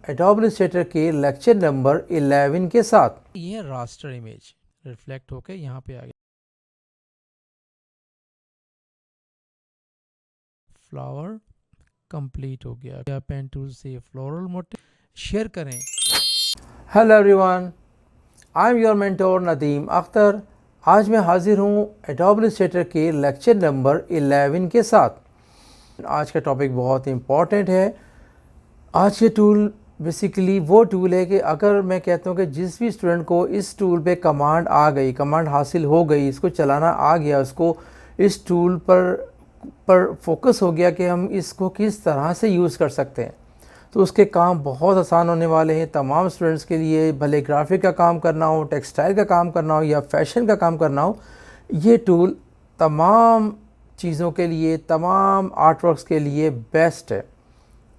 Adobe Illustrator के lecture number 11 के साथ। ये रास्टर इमेज रिफ्लेक्ट होके यहाँ पे आ गया। फ्लावर कंप्लीट हो गया। पेन टूल से फ्लोरल मोटिव शेयर करें। Hello everyone, I am your mentor Nadeem Akhtar. आज मैं हाजिर हूँ एडोब इलस्ट्रेटर के लेक्चर नंबर 11 के साथ। आज का टॉपिक बहुत इम्पॉर्टेंट है। आज के टूल बेसिकली वो टूल है कि अगर मैं कहता हूँ कि जिस भी स्टूडेंट को इस टूल पे कमांड आ गई, कमांड हासिल हो गई, इसको चलाना आ गया, उसको इस टूल पर फोकस हो गया कि हम इसको किस तरह से यूज़ कर सकते हैं, तो उसके काम बहुत आसान होने वाले हैं तमाम स्टूडेंट्स के लिए। भले ग्राफिक का काम करना हो, टेक्सटाइल का काम करना हो या फैशन का काम करना हो, ये टूल तमाम चीज़ों के लिए, तमाम आर्ट वर्क्स के लिए बेस्ट है।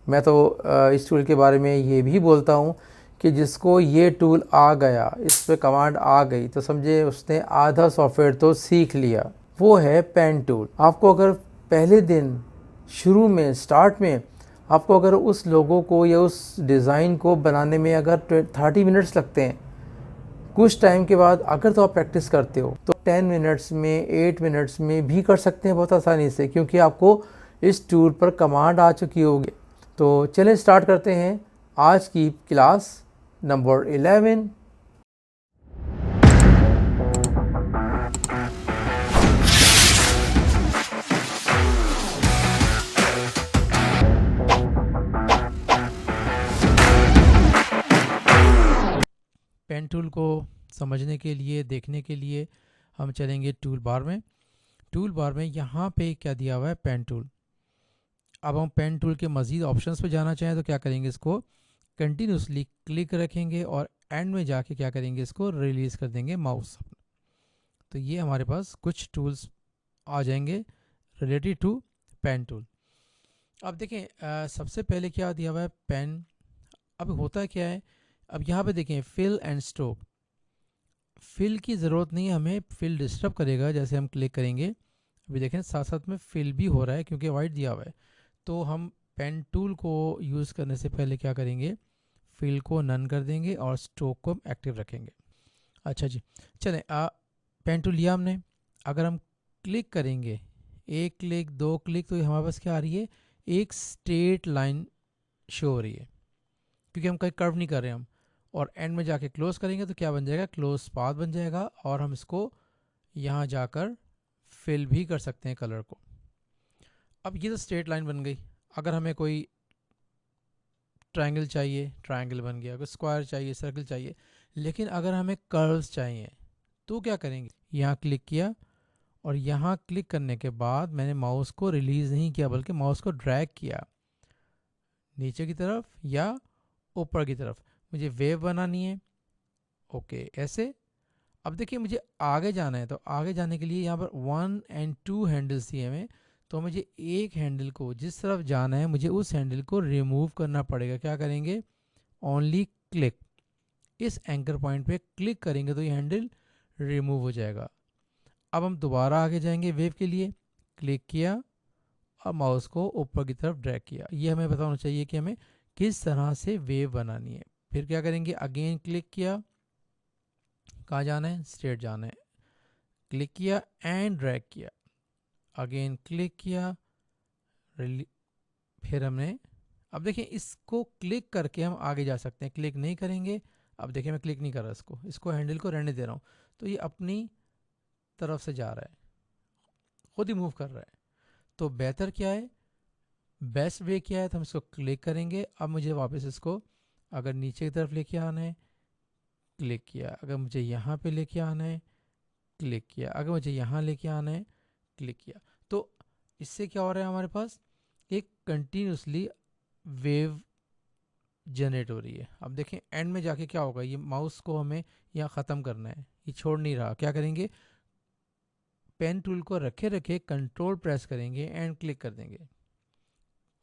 मैं तो इस टूल के बारे में ये भी बोलता हूँ कि जिसको ये टूल आ गया, इस पर कमांड आ गई, तो समझे उसने आधा सॉफ्टवेयर तो सीख लिया। वो है पेन टूल। आपको अगर पहले दिन शुरू में स्टार्ट में आपको अगर उस लोगो को या उस डिज़ाइन को बनाने में अगर 30 मिनट्स लगते हैं, कुछ टाइम के बाद अगर तो आप प्रैक्टिस करते हो तो 10 मिनट्स में, 8 मिनट्स में भी कर सकते हैं बहुत आसानी से, क्योंकि आपको इस टूल पर कमांड आ चुकी होगी। तो चलें स्टार्ट करते हैं आज की क्लास नंबर 11। पेन टूल को समझने के लिए, देखने के लिए हम चलेंगे टूल बार में। टूल बार में यहाँ पे क्या दिया हुआ है, पेन टूल। अब हम पेन टूल के मज़ीद ऑप्शंस पे जाना चाहें तो क्या करेंगे, इसको कंटिन्यूसली क्लिक रखेंगे और एंड में जाके क्या करेंगे, इसको रिलीज़ कर देंगे माउस। तो ये हमारे पास कुछ टूल्स आ जाएंगे रिलेटेड टू पेन टूल। अब देखें सबसे पहले क्या दिया हुआ है, पेन। अब होता क्या है, अब यहाँ पे देखें फिल एंड स्ट्रोक। फिल की ज़रूरत नहीं है हमें, फिल डिस्टर्ब करेगा जैसे हम क्लिक करेंगे। अभी देखें साथ साथ में फिल भी हो रहा है क्योंकि वाइट दिया हुआ है। तो हम पेन टूल को यूज़ करने से पहले क्या करेंगे, फिल को नन कर देंगे और स्ट्रोक को एक्टिव रखेंगे। अच्छा जी, चलें पेन टूल लिया हमने। अगर हम क्लिक करेंगे, एक क्लिक, दो क्लिक, तो हमारे पास क्या आ रही है, एक स्ट्रेट लाइन शो हो रही है, क्योंकि हम कहीं कर्व नहीं कर रहे हम। और एंड में जाके क्लोज करेंगे तो क्या बन जाएगा, क्लोज पाथ बन जाएगा। और हम इसको यहाँ जाकर फिल भी कर सकते हैं कलर को। अब ये तो स्ट्रेट लाइन बन गई। अगर हमें कोई ट्रायंगल चाहिए, ट्रायंगल बन गया। अगर स्क्वायर चाहिए, सर्कल चाहिए। लेकिन अगर हमें कर्व्स चाहिए तो क्या करेंगे, यहाँ क्लिक किया और यहाँ क्लिक करने के बाद मैंने माउस को रिलीज़ नहीं किया बल्कि माउस को ड्रैग किया नीचे की तरफ या ऊपर की तरफ। मुझे वेव बनानी है, ओके ऐसे। अब देखिए मुझे आगे जाना है, तो आगे जाने के लिए यहाँ पर 1 और 2 हैंडल्स दिए हुए हैं। तो मुझे एक हैंडल को जिस तरफ जाना है, मुझे उस हैंडल को रिमूव करना पड़ेगा। क्या करेंगे, ओनली क्लिक। इस एंकर पॉइंट पे क्लिक करेंगे तो ये हैंडल रिमूव हो जाएगा। अब हम दोबारा आगे जाएंगे वेव के लिए, क्लिक किया और माउस को ऊपर की तरफ ड्रैग किया। ये हमें पता होना चाहिए कि हमें किस तरह से वेव बनानी है। फिर क्या करेंगे, अगेन क्लिक किया, कहाँ जाना है, स्ट्रेट जाना है, क्लिक किया एंड ड्रैग किया, अगेन क्लिक किया, फिर हमने, अब देखिए इसको क्लिक करके हम आगे जा सकते हैं, क्लिक नहीं करेंगे। अब देखिए मैं क्लिक नहीं कर रहा, इसको हैंडल को रहने दे रहा हूँ, तो ये अपनी तरफ से जा रहा है, खुद ही मूव कर रहा है। तो बेहतर क्या है, बेस्ट वे क्या है, तो हम इसको क्लिक करेंगे। अब मुझे वापस इसको अगर नीचे की तरफ लेके आना है, क्लिक किया। अगर मुझे यहाँ पे लेके आना है, क्लिक किया। अगर मुझे यहाँ लेके आना है, क्लिक किया। तो इससे क्या हो रहा है, हमारे पास एक कंटिन्यूसली वेव जनरेट हो रही है। अब देखें एंड में जाके क्या होगा, ये माउस को हमें यहाँ ख़त्म करना है, ये छोड़ नहीं रहा। क्या करेंगे, पेन टूल को रखे रखे कंट्रोल प्रेस करेंगे एंड क्लिक कर देंगे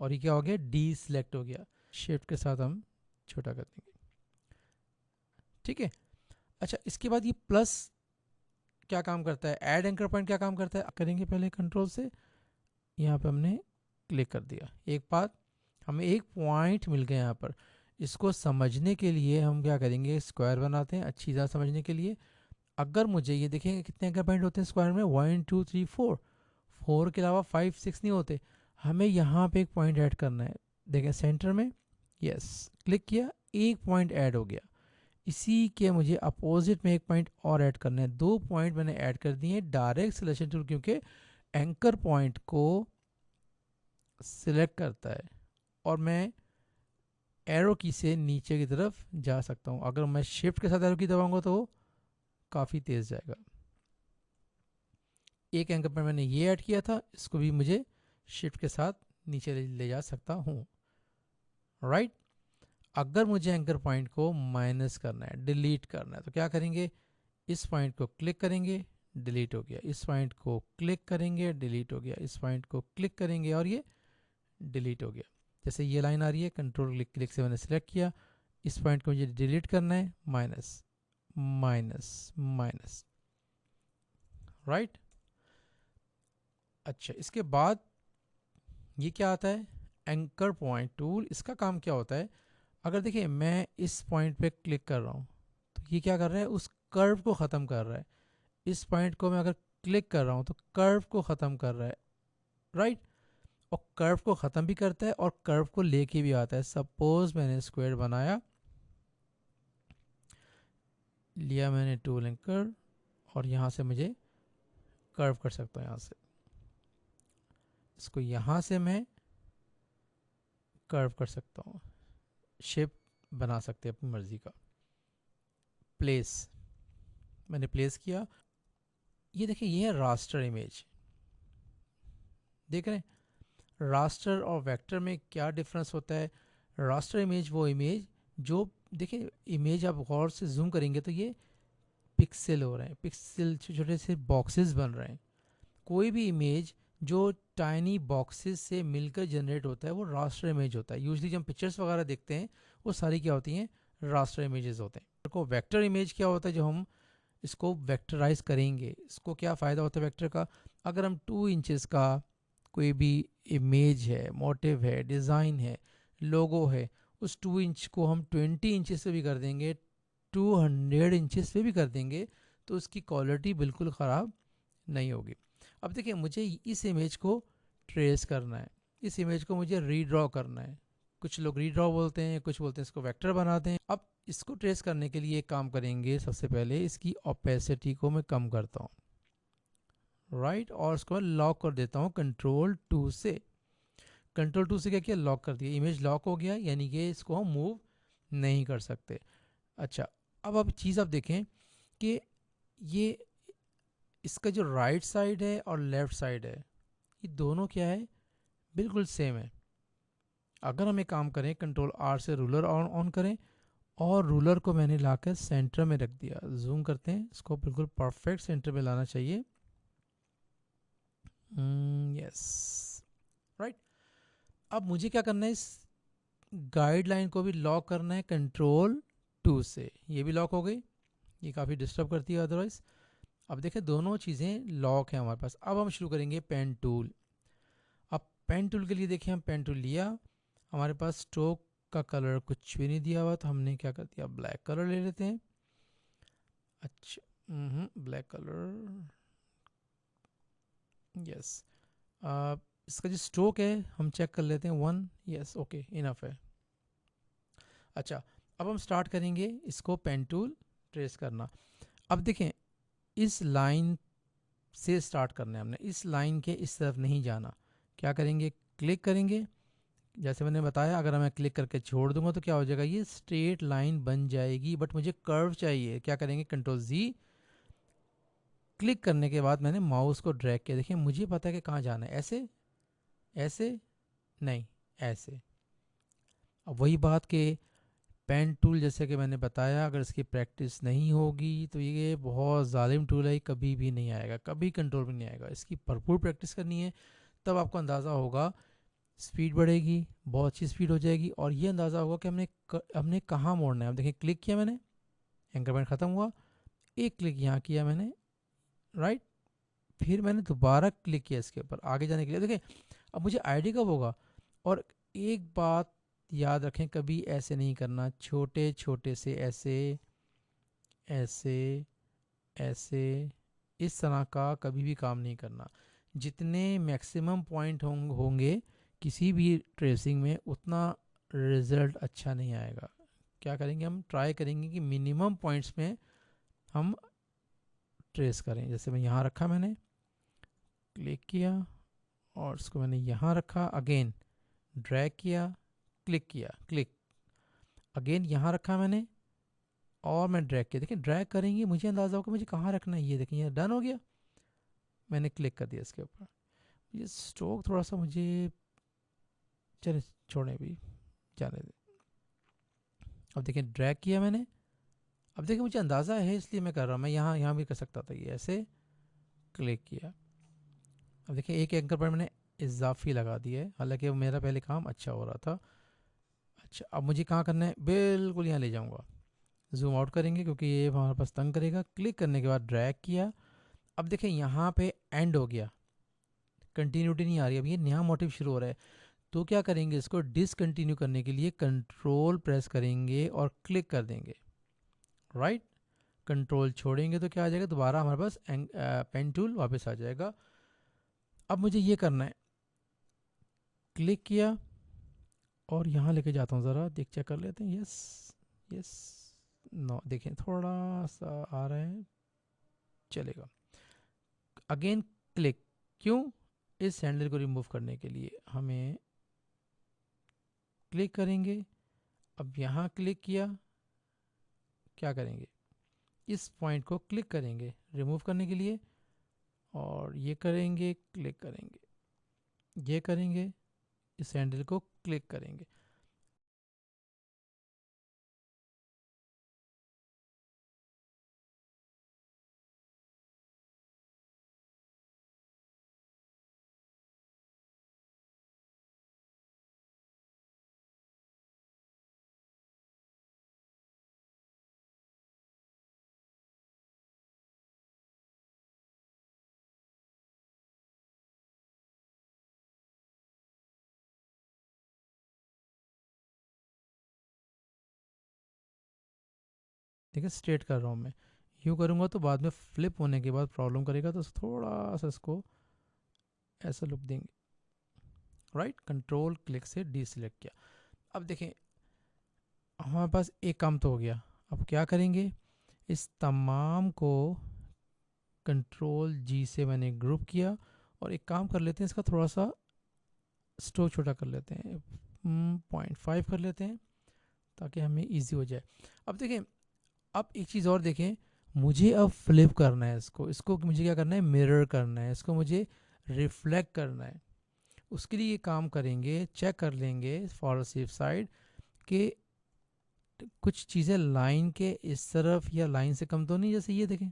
और ये क्या हो गया, डी सिलेक्ट हो गया। शिफ्ट के साथ हम छोटा कर देंगे, ठीक है। अच्छा, इसके बाद ये प्लस क्या काम करता है, ऐड एंकर पॉइंट क्या काम करता है, करेंगे पहले कंट्रोल से, यहाँ पे हमने क्लिक कर दिया। एक बात, हमें एक पॉइंट मिल गया यहाँ पर। इसको समझने के लिए हम क्या करेंगे, स्क्वायर बनाते हैं अच्छी तरह समझने के लिए। अगर मुझे ये देखेंगे कितने एंकर पॉइंट होते हैं स्क्वायर में, 1 2 3 4, 4 के अलावा 5 6 नहीं होते। हमें यहाँ पे एक पॉइंट ऐड करना है, देखें सेंटर में, यस क्लिक किया, एक पॉइंट ऐड हो गया। इसी के मुझे अपोजिट में एक पॉइंट और ऐड करना है, 2 पॉइंट मैंने ऐड कर दिए डायरेक्ट सिलेक्शन टूल, क्योंकि एंकर पॉइंट को सिलेक्ट करता है और मैं एरो की से नीचे की तरफ जा सकता हूँ। अगर मैं शिफ्ट के साथ एरो की दबाऊंगा तो काफ़ी तेज़ जाएगा। एक एंकर पर मैंने ये ऐड किया था, इसको भी मुझे शिफ्ट के साथ नीचे ले जा सकता हूँ, राइट। अगर मुझे एंकर पॉइंट को माइनस करना है, डिलीट करना है, तो क्या करेंगे, इस पॉइंट को क्लिक करेंगे, डिलीट हो गया, इस पॉइंट को क्लिक करेंगे, डिलीट हो गया, इस पॉइंट को क्लिक करेंगे और ये डिलीट हो गया। जैसे ये लाइन आ रही है, कंट्रोल क्लिक क्लिक से मैंने सेलेक्ट किया, इस पॉइंट को मुझे डिलीट करना है, माइनस माइनस माइनस, राइट। अच्छा, इसके बाद ये क्या आता है, एंकर पॉइंट टूल। इसका काम क्या होता है, अगर देखिए मैं इस पॉइंट पे क्लिक कर रहा हूँ तो ये क्या कर रहा है, उस कर्व को ख़त्म कर रहा है। इस पॉइंट को मैं अगर क्लिक कर रहा हूँ तो कर्व को ख़त्म कर रहा है, राइट। और कर्व को ख़त्म भी करता है और कर्व को लेके भी आता है। सपोज मैंने स्क्वायर बनाया, लिया मैंने टूल एंकर, और यहाँ से मुझे कर्व कर सकता हूँ, यहाँ से इसको यहाँ से मैं कर्व कर सकता हूँ, शेप बना सकते हैं अपनी मर्जी का। प्लेस, मैंने प्लेस किया, ये देखिए ये है रास्टर इमेज, देख रहे हैं। रास्टर और वेक्टर में क्या डिफरेंस होता है, रास्टर इमेज वो इमेज जो, देखिए इमेज आप गौर से जूम करेंगे तो ये पिक्सल हो रहे हैं, पिक्सल छोटे से बॉक्सेस बन रहे हैं। कोई भी इमेज जो टाइनी बॉक्सेस से मिलकर जनरेट होता है वो रास्टर इमेज होता है। यूजली जब हम पिक्चर्स वगैरह देखते हैं वो सारी क्या होती हैं, रास्टर इमेजेस होते हैं। देखो वेक्टर इमेज क्या होता है, जो हम इसको वेक्टराइज करेंगे, इसको क्या फ़ायदा होता है वेक्टर का, अगर हम 2 इंचेस का कोई भी इमेज है, मोटिव है, डिज़ाइन है, लोगो है, उस 2 इंच को हम 20 इंचेस से भी कर देंगे, 200 इंचेस पे भी कर देंगे, तो उसकी क्वालिटी बिल्कुल ख़राब नहीं होगी। अब देखिए मुझे इस इमेज को ट्रेस करना है, इस इमेज को मुझे रीड्रॉ करना है। कुछ लोग रीड्रॉ बोलते हैं, कुछ बोलते हैं इसको वेक्टर बनाते हैं। अब इसको ट्रेस करने के लिए एक काम करेंगे, सबसे पहले इसकी ओपेसिटी को मैं कम करता हूँ, राइट, और उसको मैं लॉक कर देता हूँ कंट्रोल 2 से। कंट्रोल 2 से क्या किया, लॉक कर दिया, इमेज लॉक हो गया, यानी कि इसको हम मूव नहीं कर सकते। अच्छा, अब चीज़ आप देखें कि ये इसका जो राइट साइड है और लेफ़्ट साइड है, ये दोनों क्या है, बिल्कुल सेम है। अगर हम एक काम करें, कंट्रोल आर से रूलर ऑन करें, और रूलर को मैंने लाकर सेंटर में रख दिया, जूम करते हैं, इसको बिल्कुल परफेक्ट सेंटर में लाना चाहिए, यस, राइट। अब मुझे क्या करना है, इस गाइडलाइन को भी लॉक करना है कंट्रोल 2 से, ये भी लॉक हो गई, ये काफ़ी डिस्टर्ब करती है अदरवाइज। अब देखें दोनों चीज़ें लॉक हैं हमारे पास। अब हम शुरू करेंगे पेन टूल। अब पेन टूल के लिए देखिए, हम पेन टूल लिया, हमारे पास स्ट्रोक का कलर कुछ भी नहीं दिया हुआ, तो हमने क्या कर दिया, ब्लैक कलर ले लेते हैं। अच्छा, ब्लैक कलर, यस। इसका जो स्ट्रोक है हम चेक कर लेते हैं, 1, यस, ओके, इनफ है। अच्छा, अब हम स्टार्ट करेंगे इसको पेन टूल ट्रेस करना। अब देखें इस लाइन से स्टार्ट करना है हमने, इस लाइन के इस तरफ नहीं जाना। क्या करेंगे, क्लिक करेंगे, जैसे मैंने बताया अगर मैं क्लिक करके छोड़ दूंगा तो क्या हो जाएगा, ये स्ट्रेट लाइन बन जाएगी, बट मुझे कर्व चाहिए। क्या करेंगे, कंट्रोल जी, क्लिक करने के बाद मैंने माउस को ड्रैग किया, देखिए मुझे पता है कि कहाँ जाना है, ऐसे ऐसे नहीं, ऐसे। अब वही बात के पेन टूल, जैसे कि मैंने बताया, अगर इसकी प्रैक्टिस नहीं होगी तो ये बहुत जालिम टूल है, कभी भी नहीं आएगा, कभी कंट्रोल में नहीं आएगा। इसकी भरपूर प्रैक्टिस करनी है, तब आपको अंदाज़ा होगा, स्पीड बढ़ेगी, बहुत अच्छी स्पीड हो जाएगी, और ये अंदाज़ा होगा कि हमने कहाँ मोड़ना है। अब देखिए क्लिक किया मैंने, एंकर पॉइंट ख़त्म हुआ, एक क्लिक यहाँ किया मैंने, राइट, फिर मैंने दोबारा क्लिक किया इसके ऊपर आगे जाने के लिए। देखिए अब मुझे आईडी कब होगा, और एक बात याद रखें कभी ऐसे नहीं करना, छोटे छोटे से ऐसे ऐसे ऐसे इस तरह का कभी भी काम नहीं करना। जितने मैक्सिमम पॉइंट होंगे किसी भी ट्रेसिंग में, उतना रिजल्ट अच्छा नहीं आएगा। क्या करेंगे, हम ट्राई करेंगे कि मिनिमम पॉइंट्स में हम ट्रेस करें। जैसे मैं यहाँ रखा, मैंने क्लिक किया और इसको मैंने यहाँ रखा, अगेन ड्रैग किया, क्लिक किया, क्लिक, अगेन यहाँ रखा मैंने और मैं ड्रैग किया। देखिए ड्रैग करेंगे मुझे अंदाज़ा होगा मुझे कहाँ रखना है। ये देखिए ये डन हो गया, मैंने क्लिक कर दिया इसके ऊपर। ये स्ट्रोक थोड़ा सा मुझे, चले छोड़े भी, जाने दे। अब देखिए ड्रैग किया मैंने, अब देखिए मुझे अंदाज़ा है इसलिए मैं कर रहा हूँ। मैं यहाँ भी कर सकता था, ये ऐसे क्लिक किया। अब देखिए एक एंकर पर मैंने इजाफी लगा दिया है, हालांकि वो मेरा पहले काम अच्छा हो रहा था। अच्छा अब मुझे कहाँ करना है, बिल्कुल यहाँ ले जाऊँगा। जूम आउट करेंगे क्योंकि ये हमारे पास तंग करेगा। क्लिक करने के बाद ड्रैग किया। अब देखिए यहाँ पे एंड हो गया, कंटिन्यूटी नहीं आ रही, अब ये नया मोटिव शुरू हो रहा है। तो क्या करेंगे, इसको डिसकंटिन्यू करने के लिए कंट्रोल प्रेस करेंगे और क्लिक कर देंगे, राइट। कंट्रोल छोड़ेंगे तो क्या आ जाएगा, दोबारा हमारे पास पेन टूल वापस आ जाएगा। अब मुझे ये करना है, क्लिक किया और यहाँ लेके जाता हूँ, ज़रा देख चेक कर लेते हैं। यस यस, नो देखें थोड़ा सा आ रहा है, चलेगा। अगेन क्लिक, क्यों, इस हैंडल को रिमूव करने के लिए हमें क्लिक करेंगे। अब यहाँ क्लिक किया, क्या करेंगे, इस पॉइंट को क्लिक करेंगे रिमूव करने के लिए, और ये करेंगे, क्लिक करेंगे, ये करेंगे, इस हैंडल को क्लिक करेंगे। देखिए स्ट्रेट कर रहा हूँ मैं, यूँ करूँगा तो बाद में फ्लिप होने के बाद प्रॉब्लम करेगा, तो थोड़ा सा इसको ऐसा लुक देंगे, राइट। कंट्रोल क्लिक से डीसिलेक्ट किया। अब देखें हमारे पास एक काम तो हो गया। अब क्या करेंगे, इस तमाम को कंट्रोल जी से मैंने ग्रुप किया, और एक काम कर लेते हैं, इसका थोड़ा सा स्ट्रोक छोटा कर लेते हैं, 0.5 कर लेते हैं ताकि हमें इजी हो जाए। अब देखें, अब एक चीज़ और देखें, मुझे अब फ्लिप करना है इसको, इसको मुझे क्या करना है, मिरर करना है, इसको मुझे रिफ्लेक्ट करना है। उसके लिए ये काम करेंगे, चेक कर लेंगे फॉर सेफ साइड कि कुछ चीज़ें लाइन के इस तरफ या लाइन से कम तो नहीं। जैसे ये देखें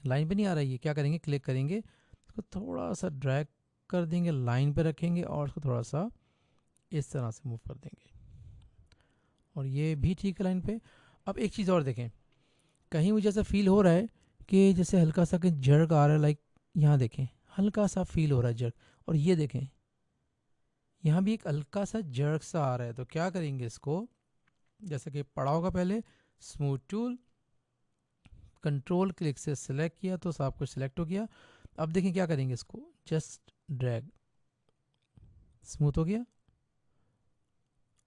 लाइन पे नहीं आ रही है, क्या करेंगे, क्लिक करेंगे, इसको थोड़ा सा ड्रैग कर देंगे, लाइन पे रखेंगे और उसको थोड़ा सा इस तरह से मूव कर देंगे, और ये भी ठीक है लाइन पे। अब एक चीज़ और देखें, कहीं मुझे ऐसा फील हो रहा है कि जैसे हल्का सा कहीं जर्क आ रहा है, लाइक यहाँ देखें हल्का सा फील हो रहा है जर्क, और ये देखें यहाँ भी एक हल्का सा जर्क सा आ रहा है। तो क्या करेंगे, इसको जैसे कि पढ़ा होगा पहले, स्मूथ टूल, कंट्रोल क्लिक से सिलेक्ट किया तो सब कुछ सिलेक्ट हो गया। अब देखें क्या करेंगे, इसको जस्ट ड्रैग, स्मूथ हो गया।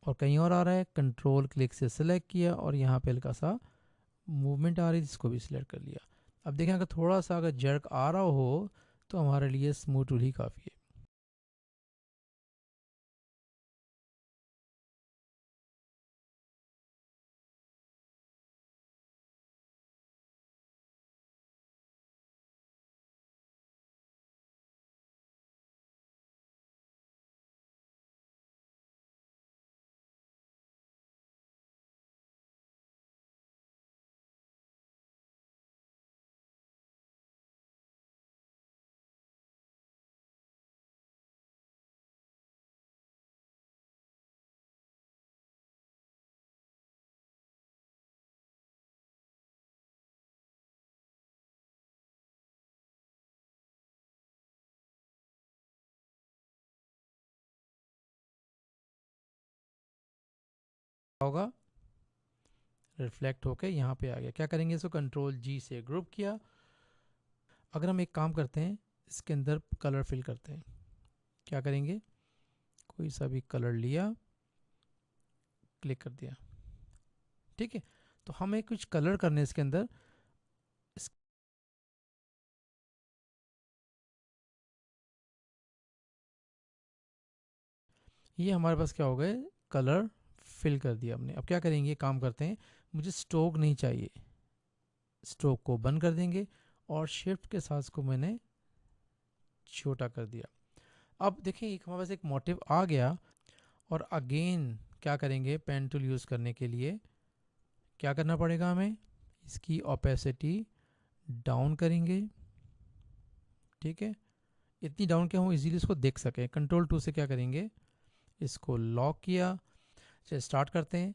और कहीं और आ रहा है, कंट्रोल क्लिक से सिलेक्ट किया और यहाँ पे हल्का सा मूवमेंट आ रही है, इसको भी सिलेक्ट कर लिया। अब देखें अगर थोड़ा सा अगर जर्क आ रहा हो तो हमारे लिए स्मूथ टूल ही काफ़ी है। होगा, रिफ्लेक्ट होके यहाँ पे आ गया। क्या करेंगे, इसको कंट्रोल जी से ग्रुप किया। अगर हम एक काम करते हैं, इसके अंदर कलर फिल करते हैं। क्या करेंगे, कोई सा भी कलर लिया, क्लिक कर दिया, ठीक है। तो हमें कुछ कलर करने इसके अंदर, ये हमारे पास क्या हो गए, कलर फिल कर दिया हमने। अब क्या करेंगे, काम करते हैं, मुझे स्ट्रोक नहीं चाहिए, स्ट्रोक को बंद कर देंगे और शिफ्ट के साथ को मैंने छोटा कर दिया। अब देखिए एक हमारे पास एक मोटिव आ गया। और अगेन क्या करेंगे, पेन टूल यूज़ करने के लिए क्या करना पड़ेगा हमें, इसकी ओपेसिटी डाउन करेंगे, ठीक है। इतनी डाउन क्या हो इजीली इसको देख सकें। कंट्रोल 2 से क्या करेंगे, इसको लॉक किया। चलिए स्टार्ट करते हैं।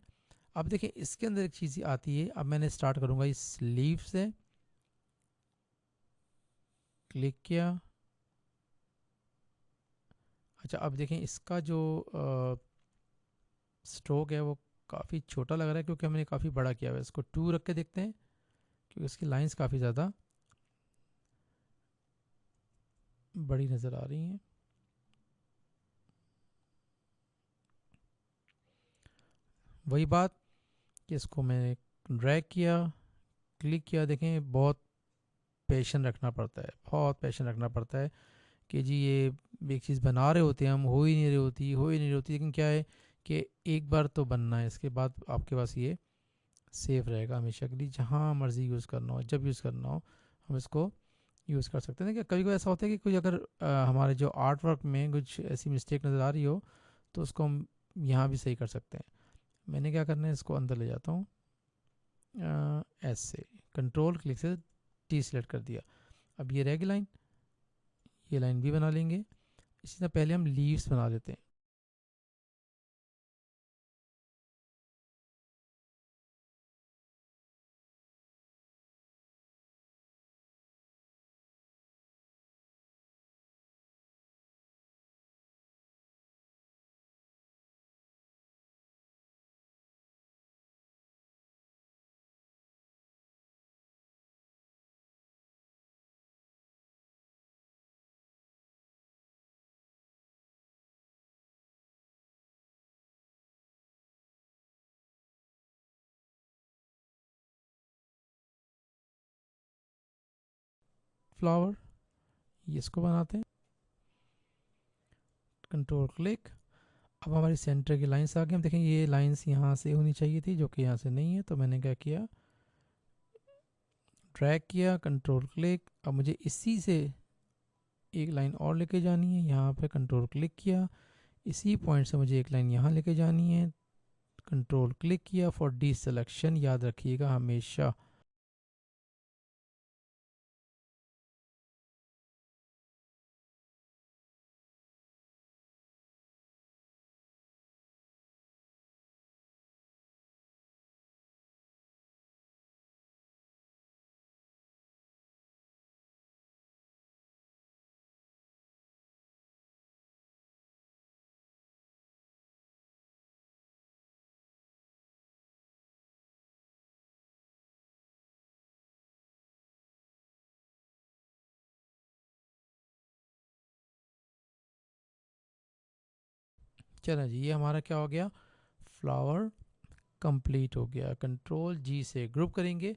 अब देखिए इसके अंदर एक चीज़ आती है। अब मैंने स्टार्ट करूँगा इस लीव से, क्लिक किया। अच्छा अब देखें इसका जो स्ट्रोक है वो काफ़ी छोटा लग रहा है, क्योंकि हमने काफ़ी बड़ा किया हुआ है। इसको 2 रख के देखते हैं, क्योंकि इसकी लाइंस काफ़ी ज़्यादा बड़ी नज़र आ रही हैं। वही बात कि इसको मैंने ड्रैग किया, क्लिक किया। देखें बहुत पेशेंस रखना पड़ता है, बहुत पेशेंस रखना पड़ता है कि जी ये एक चीज़ बना रहे होते हैं हम, हो ही नहीं रही होती, हो ही नहीं रही होती। लेकिन क्या है कि एक बार तो बनना है, इसके बाद आपके पास ये सेफ रहेगा हमेशा के लिए। जहाँ मर्ज़ी यूज़ करना हो, जब यूज़ करना हो, हम इसको यूज़ कर सकते हैं। कभी कभी ऐसा होता है कि कोई अगर हमारे जो आर्ट वर्क में कुछ ऐसी मिस्टेक नज़र आ रही हो, तो उसको हम यहाँ भी सही कर सकते हैं। मैंने क्या करना है, इसको अंदर ले जाता हूँ, ऐसे कंट्रोल क्लिक से टी सिलेक्ट कर दिया। अब ये रहेगी लाइन, ये लाइन भी बना लेंगे। इसी तरह पहले हम लीव्स बना देते हैं। फ्लावर, ये इसको बनाते हैं, कंट्रोल क्लिक। अब हमारी सेंटर की लाइंस आ गई। हम देखें ये लाइंस यहाँ से होनी चाहिए थी, जो कि यहाँ से नहीं है। तो मैंने क्या किया, ड्रैग किया, कंट्रोल क्लिक। अब मुझे इसी से एक लाइन और लेके जानी है, यहाँ पे कंट्रोल क्लिक किया। इसी पॉइंट से मुझे एक लाइन यहाँ लेके जानी है, कंट्रोल क्लिक किया फॉर डी सिलेक्शन, याद रखिएगा हमेशा। चलो जी, ये हमारा क्या हो गया, फ्लावर कंप्लीट हो गया। कंट्रोल जी से ग्रुप करेंगे।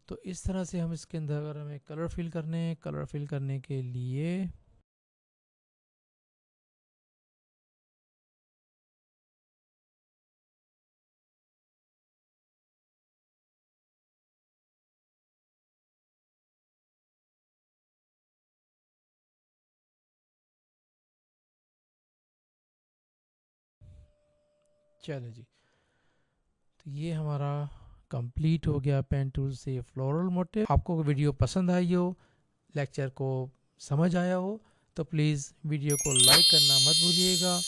तो इस तरह से हम इसके अंदर अगर हमें कलर फिल करने हैं, कलर फिल करने के लिए चलो जी, तो ये हमारा कंप्लीट हो गया पेन टूल से फ्लोरल मोटिव। आपको वीडियो पसंद आई हो, लेक्चर को समझ आया हो, तो प्लीज़ वीडियो को लाइक करना मत भूलिएगा।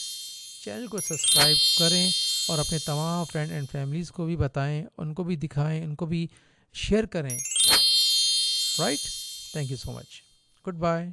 चैनल को सब्सक्राइब करें और अपने तमाम फ्रेंड एंड फैमिलीज़ को भी बताएं, उनको भी दिखाएं, उनको भी शेयर करें। Right, thank you so much, good bye.